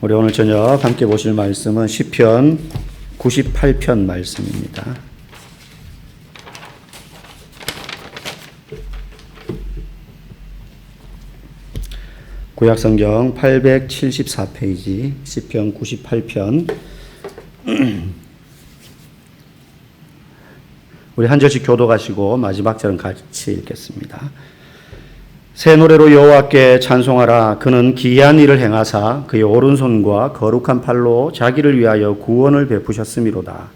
우리 오늘 저녁 함께 보실 말씀은 시편 98편 말씀입니다. 구약성경 874페이지 시편 98편 우리 한 절씩 교독하시고 마지막 절은 같이 읽겠습니다. 새 노래로 여호와께 찬송하라. 그는 기이한 일을 행하사 그의 오른손과 거룩한 팔로 자기를 위하여 구원을 베푸셨음이로다.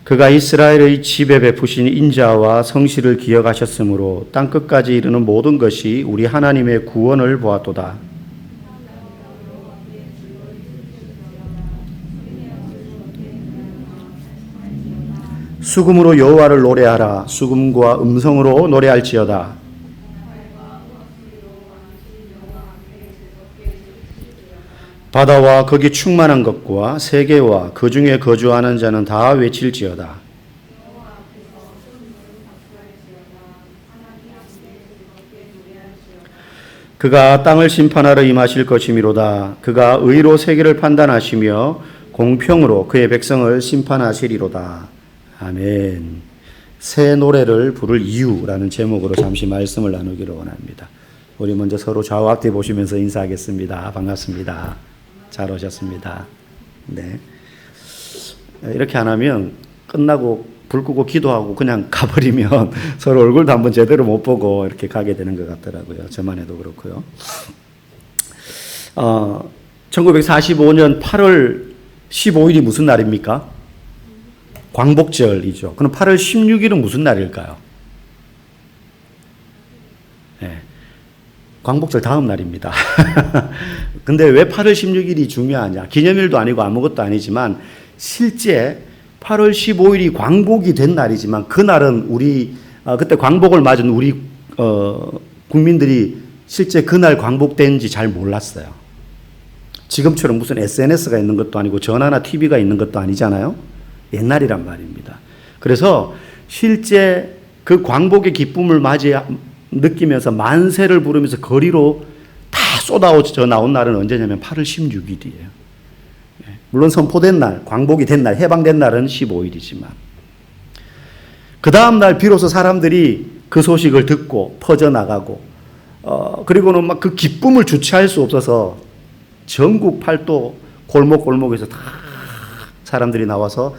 그가 이스라엘의 집에 베푸신 인자와 성실을 기억하셨으므로 땅끝까지 이르는 모든 것이 우리 하나님의 구원을 보았도다. 수금으로 여호와를 노래하라. 수금과 음성으로 노래할지어다. 바다와 거기 충만한 것과 세계와 그 중에 거주하는 자는 다 외칠지어다. 그가 땅을 심판하러 임하실 것이미로다. 그가 의로 세계를 판단하시며 공평으로 그의 백성을 심판하시리로다. 아멘. 새 노래를 부를 이유라는 제목으로 잠시 말씀을 나누기를 원합니다. 우리 먼저 서로 좌우 앞뒤 보시면서 인사하겠습니다. 반갑습니다. 잘 오셨습니다. 네. 이렇게 안 하면 끝나고 불 끄고 기도하고 그냥 가버리면 서로 얼굴도 한번 제대로 못 보고 이렇게 가게 되는 것 같더라고요. 저만 해도 그렇고요. 1945년 8월 15일이 무슨 날입니까? 광복절이죠. 그럼 8월 16일은 무슨 날일까요? 네. 광복절 다음 날입니다. 근데 왜 8월 16일이 중요하냐? 기념일도 아니고 아무것도 아니지만 실제 8월 15일이 광복이 된 날이지만 그날은 우리 그때 광복을 맞은 우리 국민들이 실제 그날 광복된지 잘 몰랐어요. 지금처럼 무슨 SNS가 있는 것도 아니고 전화나 TV가 있는 것도 아니잖아요. 옛날이란 말입니다. 그래서 실제 그 광복의 기쁨을 느끼면서 만세를 부르면서 거리로 다 쏟아져 나온 날은 언제냐면 8월 16일이에요. 물론 선포된 날, 광복이 된 날, 해방된 날은 15일이지만 그 다음 날 비로소 사람들이 그 소식을 듣고 퍼져나가고 그리고는 막 그 기쁨을 주체할 수 없어서 전국 팔도 골목골목에서 다 사람들이 나와서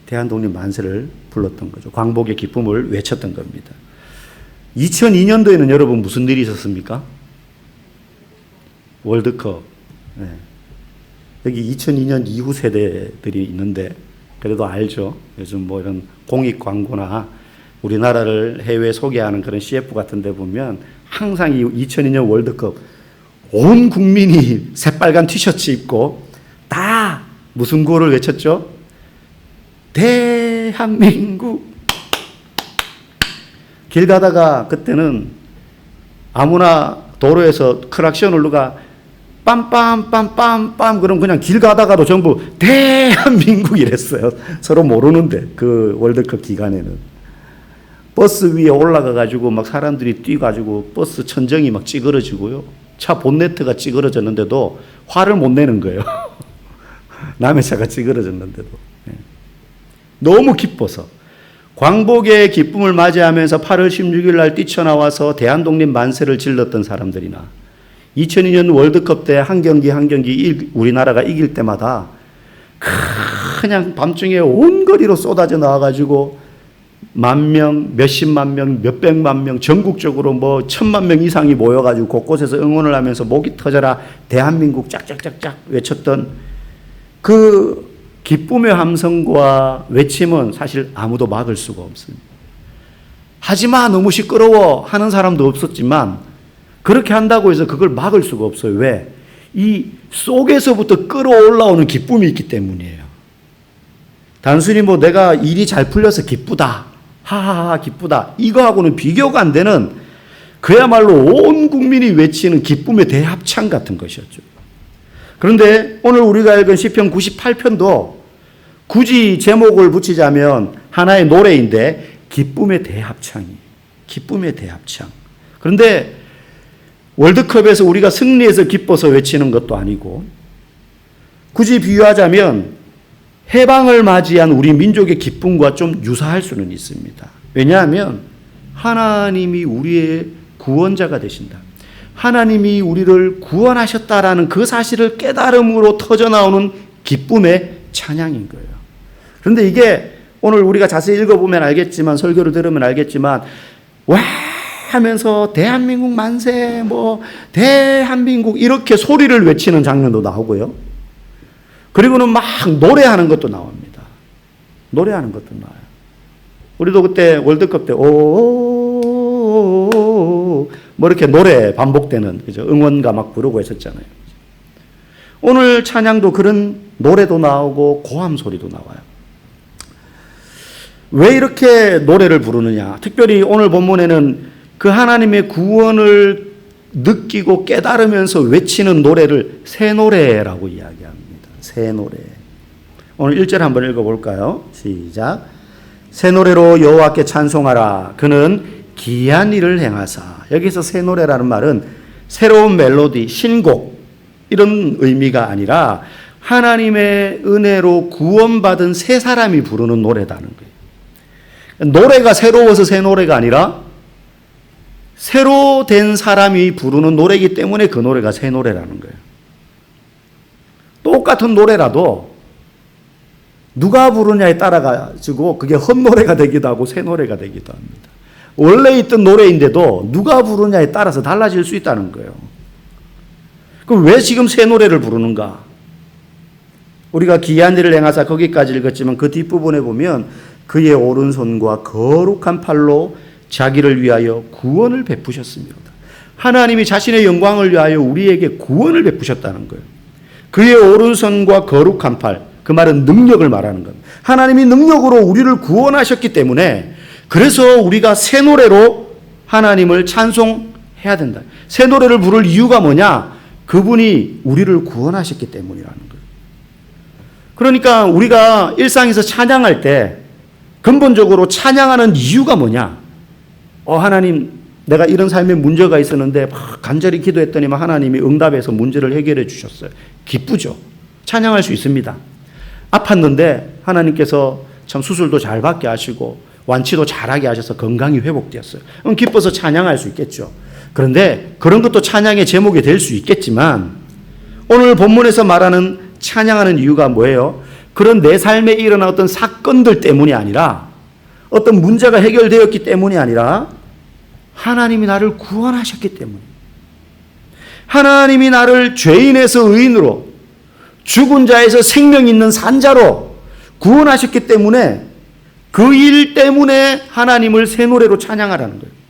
대한독립 만세를 불렀던 거죠. 광복의 기쁨을 외쳤던 겁니다. 2002년도에는 여러분 무슨 일이 있었습니까? 월드컵. 네. 여기 2002년 이후 세대들이 있는데 그래도 알죠. 요즘 뭐 이런 공익 광고나 우리나라를 해외에 소개하는 그런 CF 같은 데 보면 항상 이 2002년 월드컵 온 국민이 새빨간 티셔츠 입고 다 무슨 구호를 외쳤죠? 대한민국. 길 가다가 그때는 아무나 도로에서 크락션을 누가 빰빰빰빰빰 그럼 그냥 길 가다가도 전부 대한민국 이랬어요. 서로 모르는데 그 월드컵 기간에는 버스 위에 올라가 가지고 막 사람들이 뛰어 가지고 버스 천정이 막 찌그러지고요. 차 본네트가 찌그러졌는데도 화를 못 내는 거예요. 남의 차가 찌그러졌는데도. 너무 기뻐서 광복의 기쁨을 맞이하면서 8월 16일 날 뛰쳐나와서 대한독립 만세를 질렀던 사람들이나 2002년 월드컵 때 한 경기 우리나라가 이길 때마다 그냥 밤중에 온 거리로 쏟아져 나와가지고 만 명, 몇십만 명, 몇백만 명 전국적으로 뭐 1000만 명 이상이 모여가지고 곳곳에서 응원을 하면서 목이 터져라 대한민국 짝짝짝짝 외쳤던 그 기쁨의 함성과 외침은 사실 아무도 막을 수가 없습니다. 하지마 너무 시끄러워 하는 사람도 없었지만 그렇게 한다고 해서 그걸 막을 수가 없어요. 왜? 이 속에서부터 끌어올라오는 기쁨이 있기 때문이에요. 단순히 뭐 내가 일이 잘 풀려서 기쁘다. 하하하 기쁘다. 이거하고는 비교가 안 되는 그야말로 온 국민이 외치는 기쁨의 대합창 같은 것이었죠. 그런데 오늘 우리가 읽은 시편 98편도 굳이 제목을 붙이자면 하나의 노래인데 기쁨의 대합창이. 기쁨의 대합창. 그런데 월드컵에서 우리가 승리해서 기뻐서 외치는 것도 아니고, 굳이 비유하자면 해방을 맞이한 우리 민족의 기쁨과 좀 유사할 수는 있습니다. 왜냐하면 하나님이 우리의 구원자가 되신다, 하나님이 우리를 구원하셨다라는 그 사실을 깨달음으로 터져나오는 기쁨의 찬양인 거예요. 그런데 이게 오늘 우리가 자세히 읽어보면 알겠지만, 설교를 들으면 알겠지만, 와 하면서 대한민국 만세, 뭐 대한민국 이렇게 소리를 외치는 장면도 나오고요. 그리고는 막 노래하는 것도 나옵니다. 노래하는 것도 나와요. 우리도 그때 월드컵 때 뭐 이렇게 노래 반복되는, 그죠? 응원가 막 부르고 했었잖아요. 오늘 찬양도 그런 노래도 나오고 고함 소리도 나와요. 왜 이렇게 노래를 부르느냐? 특별히 오늘 본문에는 그 하나님의 구원을 느끼고 깨달으면서 외치는 노래를 새 노래라고 이야기합니다. 새 노래. 오늘 1절 한번 읽어볼까요? 시작. 새 노래로 여호와께 찬송하라. 그는 기이한 일을 행하사. 여기서 새 노래라는 말은 새로운 멜로디, 신곡 이런 의미가 아니라 하나님의 은혜로 구원받은 새 사람이 부르는 노래다는 거예요. 노래가 새로워서 새 노래가 아니라 새로 된 사람이 부르는 노래이기 때문에 그 노래가 새 노래라는 거예요. 똑같은 노래라도 누가 부르냐에 따라 가지고 그게 헛노래가 되기도 하고 새 노래가 되기도 합니다. 원래 있던 노래인데도 누가 부르냐에 따라서 달라질 수 있다는 거예요. 그럼 왜 지금 새 노래를 부르는가? 우리가 기이한 일을 행하사 거기까지 읽었지만 그 뒷부분에 보면 그의 오른손과 거룩한 팔로 자기를 위하여 구원을 베푸셨습니다. 하나님이 자신의 영광을 위하여 우리에게 구원을 베푸셨다는 거예요. 그의 오른손과 거룩한 팔, 그 말은 능력을 말하는 겁니다. 하나님이 능력으로 우리를 구원하셨기 때문에 그래서 우리가 새 노래로 하나님을 찬송해야 된다. 새 노래를 부를 이유가 뭐냐? 그분이 우리를 구원하셨기 때문이라는 거예요. 그러니까 우리가 일상에서 찬양할 때 근본적으로 찬양하는 이유가 뭐냐? 하나님, 내가 이런 삶에 문제가 있었는데 간절히 기도했더니만 하나님이 응답해서 문제를 해결해 주셨어요. 기쁘죠? 찬양할 수 있습니다. 아팠는데 하나님께서 참 수술도 잘 받게 하시고 완치도 잘하게 하셔서 건강이 회복되었어요. 그럼 기뻐서 찬양할 수 있겠죠. 그런데 그런 것도 찬양의 제목이 될 수 있겠지만 오늘 본문에서 말하는 찬양하는 이유가 뭐예요? 그런 내 삶에 일어난 어떤 사건들 때문이 아니라, 어떤 문제가 해결되었기 때문이 아니라 하나님이 나를 구원하셨기 때문에, 하나님이 나를 죄인에서 의인으로, 죽은 자에서 생명 있는 산자로 구원하셨기 때문에 그 일 때문에 하나님을 새 노래로 찬양하라는 거예요.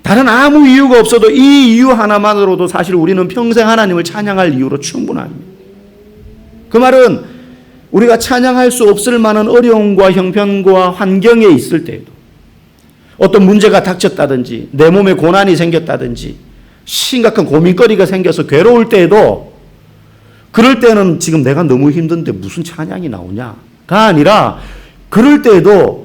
다른 아무 이유가 없어도 이 이유 하나만으로도 사실 우리는 평생 하나님을 찬양할 이유로 충분합니다. 그 말은 우리가 찬양할 수 없을 만한 어려움과 형편과 환경에 있을 때에도, 어떤 문제가 닥쳤다든지 내 몸에 고난이 생겼다든지 심각한 고민거리가 생겨서 괴로울 때에도, 그럴 때는 지금 내가 너무 힘든데 무슨 찬양이 나오냐가 아니라, 그럴 때에도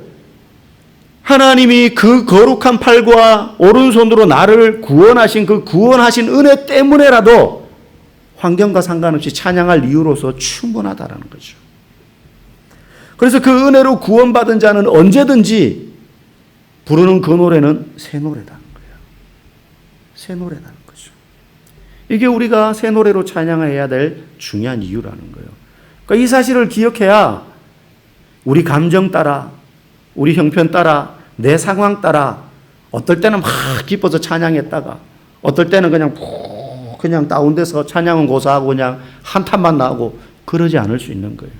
하나님이 그 거룩한 팔과 오른손으로 나를 구원하신 그 구원하신 은혜 때문에라도 환경과 상관없이 찬양할 이유로서 충분하다라는 거죠. 그래서 그 은혜로 구원받은 자는 언제든지 부르는 그 노래는 새 노래라는 거예요. 새 노래라는 거죠. 이게 우리가 새 노래로 찬양해야 될 중요한 이유라는 거예요. 그러니까 이 사실을 기억해야 우리 감정 따라, 우리 형편 따라, 내 상황 따라 어떨 때는 막 기뻐서 찬양했다가 어떨 때는 그냥 다운돼서 찬양은 고사하고 그냥 한탄만 나오고 그러지 않을 수 있는 거예요.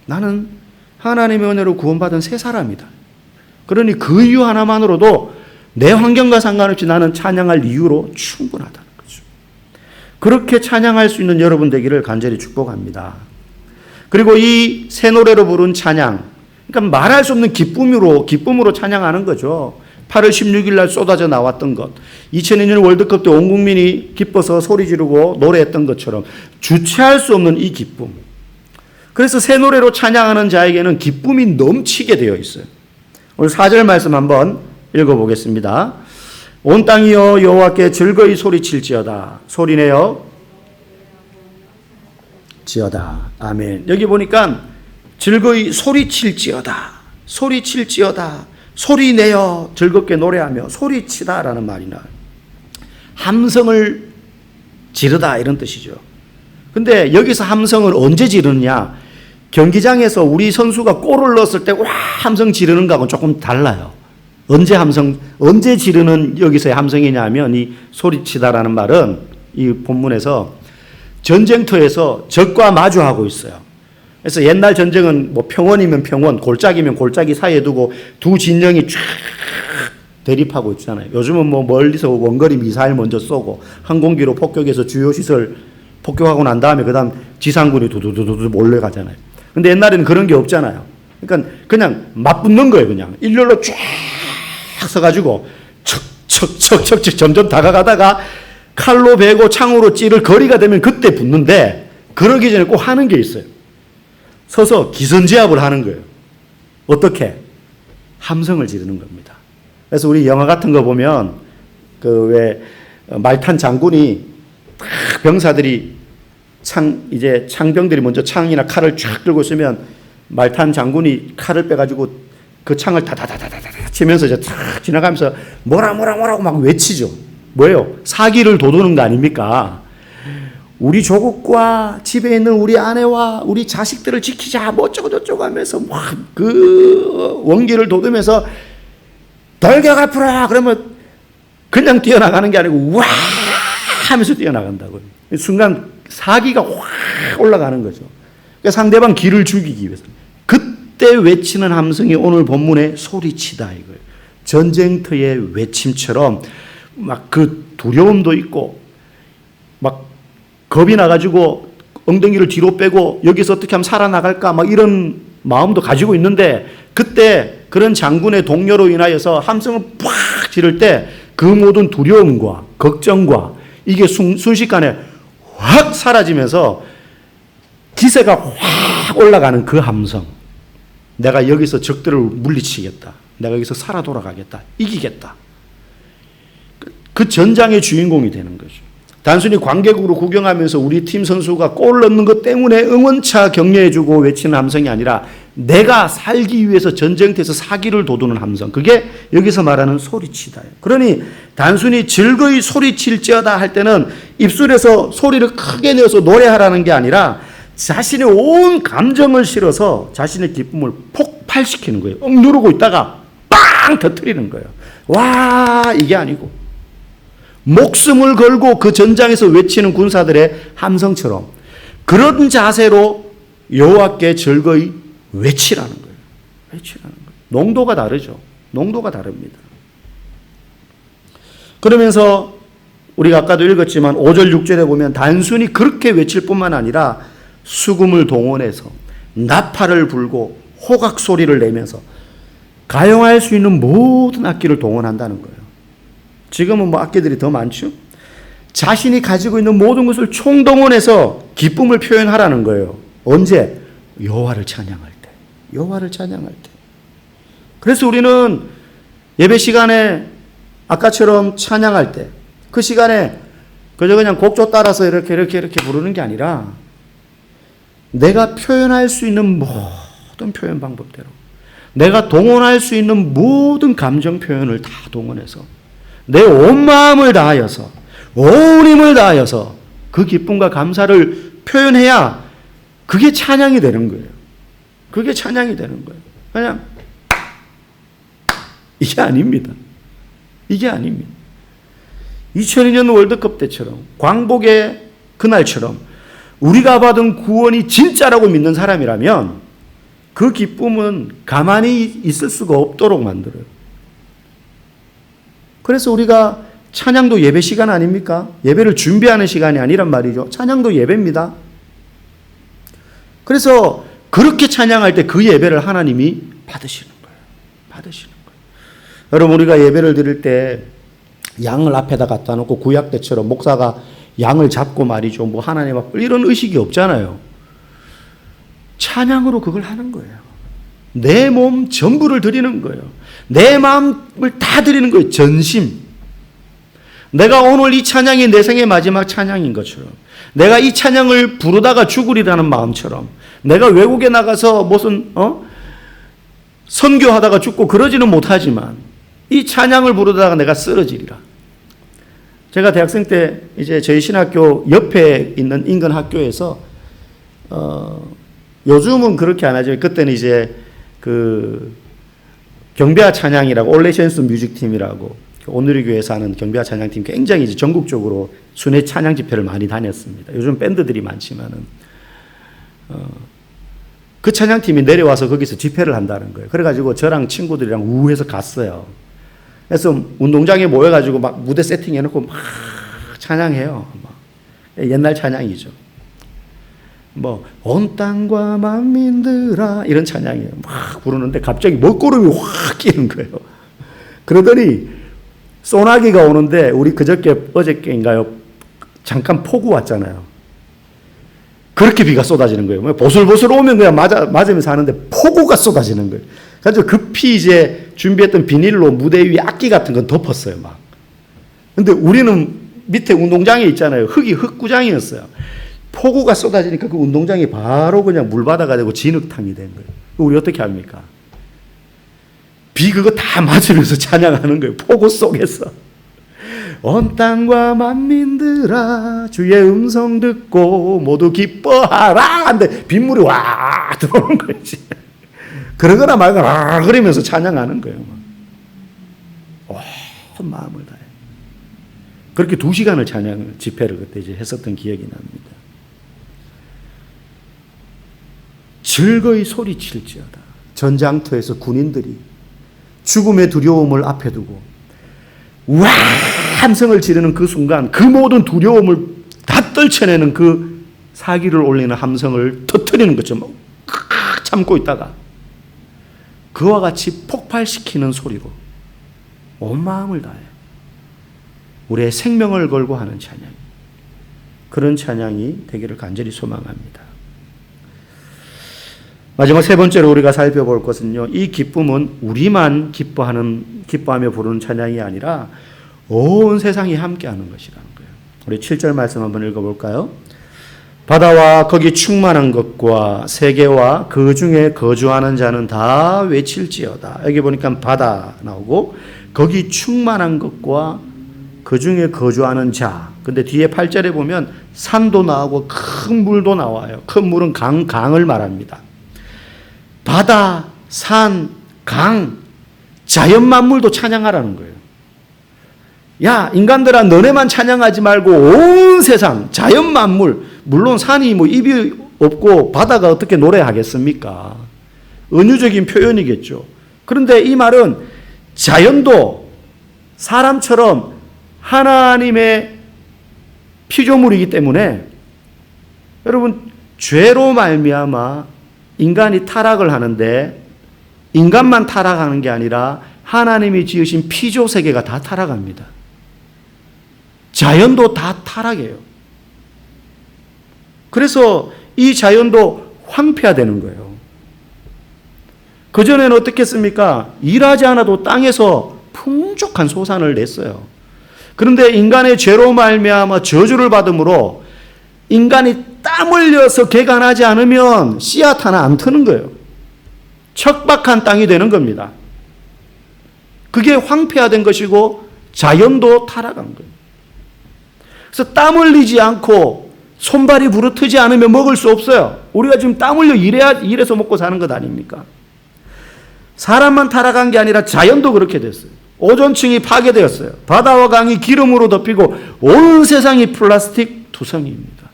나는 하나님의 은혜로 구원받은 새 사람이다. 그러니 그 이유 하나만으로도 내 환경과 상관없이 나는 찬양할 이유로 충분하다는 거죠. 그렇게 찬양할 수 있는 여러분 되기를 간절히 축복합니다. 그리고 이 새 노래로 부른 찬양, 그러니까 말할 수 없는 기쁨으로 찬양하는 거죠. 8월 16일 날 쏟아져 나왔던 것, 2002년 월드컵 때 온 국민이 기뻐서 소리 지르고 노래했던 것처럼 주체할 수 없는 이 기쁨. 그래서 새 노래로 찬양하는 자에게는 기쁨이 넘치게 되어 있어요. 오늘 4절 말씀 한번 읽어보겠습니다. 온 땅이여 여호와께 즐거이 소리칠지어다. 소리내어 지어다. 아멘. 여기 보니까 즐거이 소리칠지어다. 소리칠지어다. 소리내어 즐겁게 노래하며 소리치다라는 말이 나와요. 함성을 지르다 이런 뜻이죠. 근데 여기서 함성을 언제 지르느냐? 경기장에서 우리 선수가 골을 넣었을 때 와 함성 지르는 거하고는 조금 달라요. 언제 지르는 여기서의 함성이냐면 이 소리치다라는 말은 이 본문에서 전쟁터에서 적과 마주하고 있어요. 그래서 옛날 전쟁은 뭐 평원이면 평원, 골짜기면 골짜기 사이에 두고 두 진영이 쫙 대립하고 있잖아요. 요즘은 뭐 멀리서 원거리 미사일 먼저 쏘고 항공기로 폭격해서 주요 시설 폭격하고 난 다음에 그다음 지상군이 두두두두 몰려가잖아요. 근데 옛날에는 그런 게 없잖아요. 그러니까 그냥 맞붙는 거예요. 그냥 일렬로 쫙 서가지고 척척척척 점점 다가가다가 칼로 베고 창으로 찌를 거리가 되면 그때 붙는데 그러기 전에 꼭 하는 게 있어요. 서서 기선제압을 하는 거예요. 어떻게? 함성을 지르는 겁니다. 그래서 우리 영화 같은 거 보면 그 왜 말탄 장군이 병사들이 창병들이 먼저 창이나 칼을 쫙 들고 있으면 말탄 장군이 칼을 빼가지고 그 창을 다다다다다다 치면서 이제 탁 지나가면서 뭐라고 막 외치죠. 뭐예요? 사기를 돋우는 거 아닙니까? 우리 조국과 집에 있는 우리 아내와 우리 자식들을 지키자 뭐 어쩌고 저쩌고 하면서 막 그 원기를 돋우면서 돌격 앞으로 그러면 그냥 뛰어나가는 게 아니고 와 하면서 뛰어나간다고요. 순간 사기가 확 올라가는 거죠. 그러니까 상대방 기를 죽이기 위해서. 그때 외치는 함성이 오늘 본문의 소리치다 이거예요. 전쟁터의 외침처럼 막 그 두려움도 있고 막 겁이 나가지고 엉덩이를 뒤로 빼고 여기서 어떻게 하면 살아나갈까 막 이런 마음도 가지고 있는데 그때 그런 장군의 동료로 인하여서 함성을 팍 지를 때 그 모든 두려움과 걱정과 이게 순식간에 확 사라지면서 기세가 확 올라가는 그 함성. 내가 여기서 적들을 물리치겠다. 내가 여기서 살아 돌아가겠다. 이기겠다. 그 전장의 주인공이 되는 거죠. 단순히 관객으로 구경하면서 우리 팀 선수가 골 넣는 것 때문에 응원차 격려해주고 외치는 함성이 아니라 내가 살기 위해서 전쟁터에서 사기를 돋우는 함성. 그게 여기서 말하는 소리치다예요. 그러니 단순히 즐거이 소리칠지어다 할 때는 입술에서 소리를 크게 내어서 노래하라는 게 아니라 자신의 온 감정을 실어서 자신의 기쁨을 폭발시키는 거예요. 누르고 있다가 빵 터뜨리는 거예요. 와 이게 아니고 목숨을 걸고 그 전장에서 외치는 군사들의 함성처럼 그런 자세로 여호와께 즐거이 외치라는 거예요. 외치라는 거예요. 농도가 다르죠. 농도가 다릅니다. 그러면서 우리가 아까도 읽었지만 5절 6절에 보면 단순히 그렇게 외칠 뿐만 아니라 수금을 동원해서 나팔을 불고 호각 소리를 내면서 가용할 수 있는 모든 악기를 동원한다는 거예요. 지금은 뭐 악기들이 더 많죠. 자신이 가지고 있는 모든 것을 총동원해서 기쁨을 표현하라는 거예요. 언제? 여호와를 찬양할 때. 여호와를 찬양할 때. 그래서 우리는 예배 시간에 아까처럼 찬양할 때 그 시간에 그저 그냥 곡조 따라서 이렇게 부르는 게 아니라 내가 표현할 수 있는 모든 표현 방법대로 내가 동원할 수 있는 모든 감정 표현을 다 동원해서 내 온 마음을 다하여서 온 힘을 다하여서 그 기쁨과 감사를 표현해야 그게 찬양이 되는 거예요. 그게 찬양이 되는 거예요. 그냥 이게 아닙니다. 이게 아닙니다. 2002년 월드컵 때처럼 광복의 그날처럼 우리가 받은 구원이 진짜라고 믿는 사람이라면 그 기쁨은 가만히 있을 수가 없도록 만들어요. 그래서 우리가 찬양도 예배 시간 아닙니까? 예배를 준비하는 시간이 아니란 말이죠. 찬양도 예배입니다. 그래서 그렇게 찬양할 때 그 예배를 하나님이 받으시는 거예요. 받으시는 거예요. 여러분 우리가 예배를 드릴 때 양을 앞에다 갖다 놓고 구약 때처럼 목사가 양을 잡고 말이죠. 뭐 하나님 앞 이런 의식이 없잖아요. 찬양으로 그걸 하는 거예요. 내 몸 전부를 드리는 거예요. 내 마음을 다 드리는 거예요. 전심. 내가 오늘 이 찬양이 내 생의 마지막 찬양인 것처럼, 내가 이 찬양을 부르다가 죽으리라는 마음처럼, 내가 외국에 나가서 무슨 선교하다가 죽고 그러지는 못하지만 이 찬양을 부르다가 내가 쓰러지리라. 제가 대학생 때 이제 저희 신학교 옆에 있는 인근 학교에서 요즘은 그렇게 안 하지만 그때는 이제 그 경배와 찬양이라고 올레션스 뮤직팀이라고 오늘의 교회에서 하는 경배와 찬양팀 굉장히 이제 전국적으로 순회 찬양 집회를 많이 다녔습니다. 요즘 밴드들이 많지만은 그 찬양팀이 내려와서 거기서 집회를 한다는 거예요. 그래가지고 저랑 친구들이랑 우해서 갔어요. 그래서 운동장에 모여가지고 막 무대 세팅해놓고 막 찬양해요. 옛날 찬양이죠. 온 땅과 만민들아 이런 찬양이에요. 막 부르는데 갑자기 먹구름이 확 끼는 거예요. 그러더니 소나기가 오는데 우리 어저께인가요? 잠깐 폭우 왔잖아요. 그렇게 비가 쏟아지는 거예요. 보슬보슬 오면 그냥 맞으면서 하는데 폭우가 쏟아지는 거예요. 그래서 급히 이제 준비했던 비닐로 무대 위에 악기 같은 건 덮었어요, 막. 근데 우리는 밑에 운동장에 있잖아요. 흙이 흙구장이었어요. 폭우가 쏟아지니까 그 운동장이 바로 그냥 물바다가 되고 진흙탕이 된 거예요. 우리 어떻게 합니까? 비 그거 다 맞으면서 찬양하는 거예요. 폭우 속에서. 온 땅과 만민들아 주의 음성 듣고 모두 기뻐하라. 근데 빗물이 와 들어오는 거지. 그러거나 말거나 그러면서 찬양하는 거예요. 온 마음을 다해. 그렇게 2시간을 찬양 집회를 그때 이제 했었던 기억이 납니다. 즐거이 소리칠지어다. 전장터에서 군인들이 죽음의 두려움을 앞에 두고 와 함성을 지르는 그 순간 그 모든 두려움을 다 떨쳐내는 그 사기를 올리는 함성을 터뜨리는 것처럼 참고 있다가 그와 같이 폭발시키는 소리로 온 마음을 다해 우리의 생명을 걸고 하는 찬양, 그런 찬양이 되기를 간절히 소망합니다. 마지막 3번째로 우리가 살펴볼 것은요, 이 기쁨은 우리만 기뻐하며 부르는 찬양이 아니라 온 세상이 함께하는 것이라는 거예요. 우리 7절 말씀 한번 읽어볼까요? 바다와 거기 충만한 것과 세계와 그 중에 거주하는 자는 다 외칠지어다. 여기 보니까 바다 나오고 거기 충만한 것과 그 중에 거주하는 자. 근데 뒤에 8절에 보면 산도 나오고 큰 물도 나와요. 큰 물은 강을 말합니다. 바다, 산, 강, 자연 만물도 찬양하라는 거예요. 야, 인간들아, 너네만 찬양하지 말고 온 세상, 자연 만물, 물론 산이 입이 없고 바다가 어떻게 노래하겠습니까? 은유적인 표현이겠죠. 그런데 이 말은 자연도 사람처럼 하나님의 피조물이기 때문에 여러분, 죄로 말미암아 인간이 타락을 하는데 인간만 타락하는 게 아니라 하나님이 지으신 피조 세계가 다 타락합니다. 자연도 다 타락해요. 그래서 이 자연도 황폐화되는 거예요. 그전에는 어떻게 했습니까? 일하지 않아도 땅에서 풍족한 소산을 냈어요. 그런데 인간의 죄로 말미암아 저주를 받음으로 인간이 땀 흘려서 개간하지 않으면 씨앗 하나 안 트는 거예요. 척박한 땅이 되는 겁니다. 그게 황폐화된 것이고 자연도 타락한 거예요. 그래서 땀 흘리지 않고 손발이 부르트지 않으면 먹을 수 없어요. 우리가 지금 땀 흘려 일해서 먹고 사는 것 아닙니까? 사람만 타락한 게 아니라 자연도 그렇게 됐어요. 오존층이 파괴되었어요. 바다와 강이 기름으로 덮이고 온 세상이 플라스틱 투성이입니다.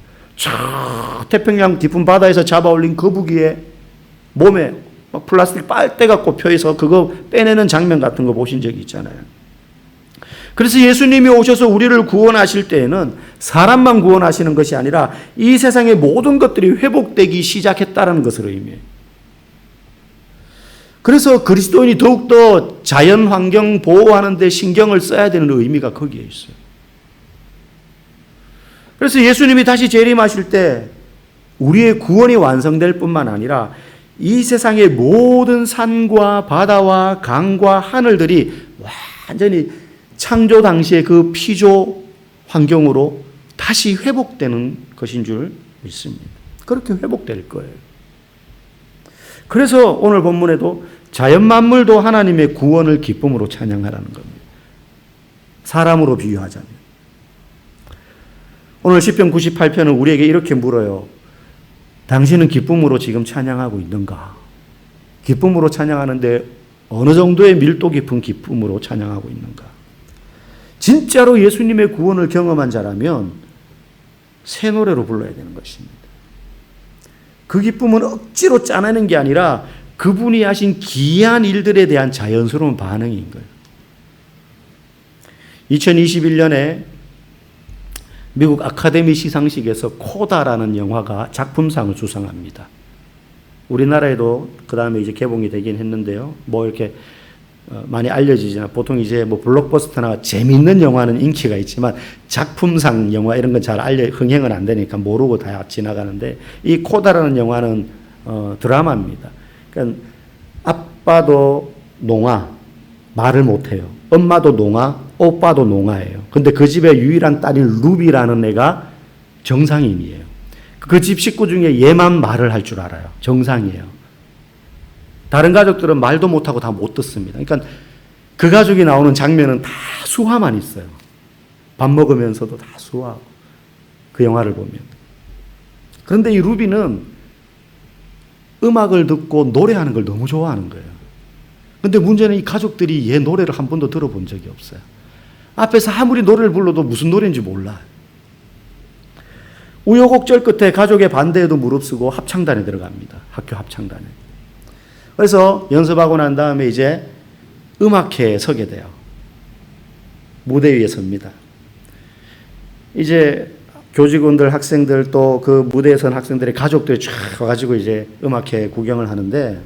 태평양 깊은 바다에서 잡아올린 거북이의 몸에 플라스틱 빨대가 꼽혀있어 그거 빼내는 장면 같은 거 보신 적이 있잖아요. 그래서 예수님이 오셔서 우리를 구원하실 때에는 사람만 구원하시는 것이 아니라 이 세상의 모든 것들이 회복되기 시작했다는 것을 의미해요. 그래서 그리스도인이 더욱더 자연 환경 보호하는 데 신경을 써야 되는 의미가 거기에 있어요. 그래서 예수님이 다시 재림하실 때 우리의 구원이 완성될 뿐만 아니라 이 세상의 모든 산과 바다와 강과 하늘들이 완전히 창조 당시의 그 피조 환경으로 다시 회복되는 것인 줄 믿습니다. 그렇게 회복될 거예요. 그래서 오늘 본문에도 자연 만물도 하나님의 구원을 기쁨으로 찬양하라는 겁니다. 사람으로 비유하자면. 오늘 시편 98편은 우리에게 이렇게 물어요. 당신은 기쁨으로 지금 찬양하고 있는가? 기쁨으로 찬양하는데 어느 정도의 밀도 깊은 기쁨으로 찬양하고 있는가? 진짜로 예수님의 구원을 경험한 자라면 새 노래로 불러야 되는 것입니다. 그 기쁨은 억지로 짜내는 게 아니라 그분이 하신 기이한 일들에 대한 자연스러운 반응인 거예요. 2021년에 미국 아카데미 시상식에서 코다라는 영화가 작품상을 수상합니다. 우리나라에도 그 다음에 이제 개봉이 되긴 했는데요. 뭐 이렇게 많이 알려지지만 보통 이제 뭐 블록버스터나 재미있는 영화는 인기가 있지만 작품상 영화 이런 건 잘 흥행은 안 되니까 모르고 다 지나가는데 이 코다라는 영화는 드라마입니다. 그러니까 아빠도 농아, 말을 못해요. 엄마도 농아, 오빠도 농아예요. 근데 그 집의 유일한 딸인 루비라는 애가 정상인이에요. 그 집 식구 중에 얘만 말을 할 줄 알아요. 정상이에요. 다른 가족들은 말도 못하고 다 못 듣습니다. 그러니까 그 가족이 나오는 장면은 다 수화만 있어요. 밥 먹으면서도 다 수화하고 그 영화를 보면. 그런데 이 루비는 음악을 듣고 노래하는 걸 너무 좋아하는 거예요. 근데 문제는 이 가족들이 얘 노래를 한 번도 들어본 적이 없어요. 앞에서 아무리 노래를 불러도 무슨 노래인지 몰라요. 우여곡절 끝에 가족의 반대에도 무릅쓰고 합창단에 들어갑니다. 학교 합창단에. 그래서 연습하고 난 다음에 이제 음악회에 서게 돼요. 무대 위에 섭니다. 이제 교직원들, 학생들 또 그 무대에 선 학생들의 가족들이 쫙 와가지고 이제 음악회 구경을 하는데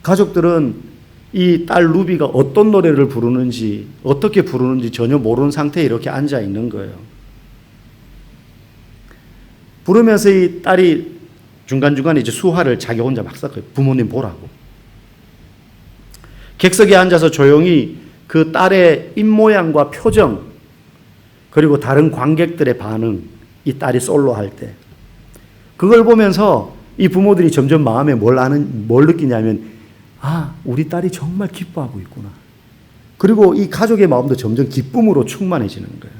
가족들은 이 딸 루비가 어떤 노래를 부르는지 어떻게 부르는지 전혀 모르는 상태에 이렇게 앉아 있는 거예요. 부르면서 이 딸이 중간중간에 이제 수화를 자기 혼자 막 섞어요. 부모님 보라고. 객석에 앉아서 조용히 그 딸의 입모양과 표정 그리고 다른 관객들의 반응, 이 딸이 솔로 할 때 그걸 보면서 이 부모들이 점점 마음에 뭘 느끼냐면 아, 우리 딸이 정말 기뻐하고 있구나. 그리고 이 가족의 마음도 점점 기쁨으로 충만해지는 거예요.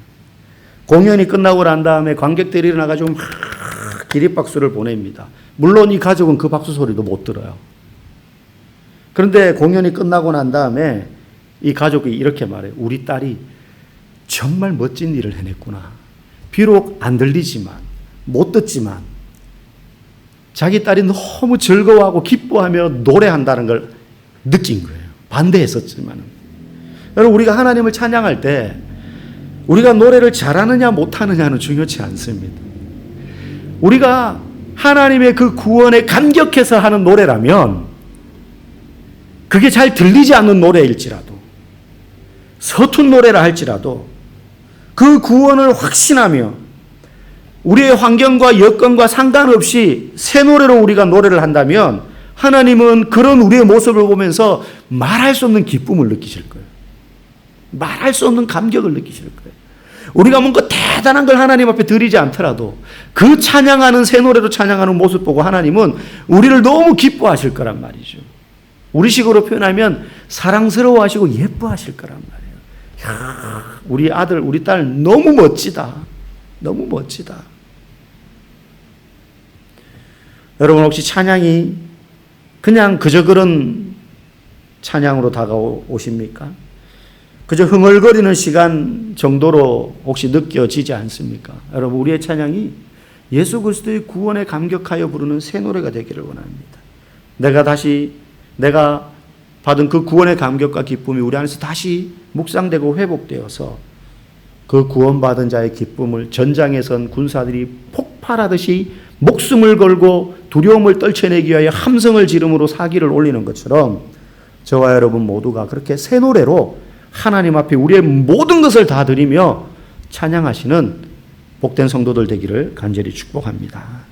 공연이 끝나고 난 다음에 관객들이 일어나가지고 막 기립박수를 보냅니다. 물론 이 가족은 그 박수 소리도 못 들어요. 그런데 공연이 끝나고 난 다음에 이 가족이 이렇게 말해요. 우리 딸이 정말 멋진 일을 해냈구나. 비록 안 들리지만, 못 듣지만, 자기 딸이 너무 즐거워하고 기뻐하며 노래한다는 걸 느낀 거예요. 반대했었지만. 여러분, 우리가 하나님을 찬양할 때 우리가 노래를 잘하느냐 못하느냐는 중요치 않습니다. 우리가 하나님의 그 구원에 감격해서 하는 노래라면 그게 잘 들리지 않는 노래일지라도 서툰 노래라 할지라도 그 구원을 확신하며 우리의 환경과 여건과 상관없이 새 노래로 우리가 노래를 한다면 하나님은 그런 우리의 모습을 보면서 말할 수 없는 기쁨을 느끼실 거예요. 말할 수 없는 감격을 느끼실 거예요. 우리가 뭔가 대단한 걸 하나님 앞에 드리지 않더라도 그 찬양하는 새 노래로 찬양하는 모습 보고 하나님은 우리를 너무 기뻐하실 거란 말이죠. 우리식으로 표현하면 사랑스러워하시고 예뻐하실 거란 말이에요. 야, 우리 아들, 우리 딸 너무 멋지다. 너무 멋지다. 여러분 혹시 찬양이 그냥 그저 그런 찬양으로 다가오십니까? 그저 흥얼거리는 시간 정도로 혹시 느껴지지 않습니까? 여러분 우리의 찬양이 예수 그리스도의 구원에 감격하여 부르는 새 노래가 되기를 원합니다. 내가 받은 그 구원의 감격과 기쁨이 우리 안에서 다시 묵상되고 회복되어서 그 구원받은 자의 기쁨을 전장에 선 군사들이 폭발하듯이 목숨을 걸고 두려움을 떨쳐내기 위하여 함성을 지름으로 사기를 올리는 것처럼 저와 여러분 모두가 그렇게 새 노래로 하나님 앞에 우리의 모든 것을 다 드리며 찬양하시는 복된 성도들 되기를 간절히 축복합니다.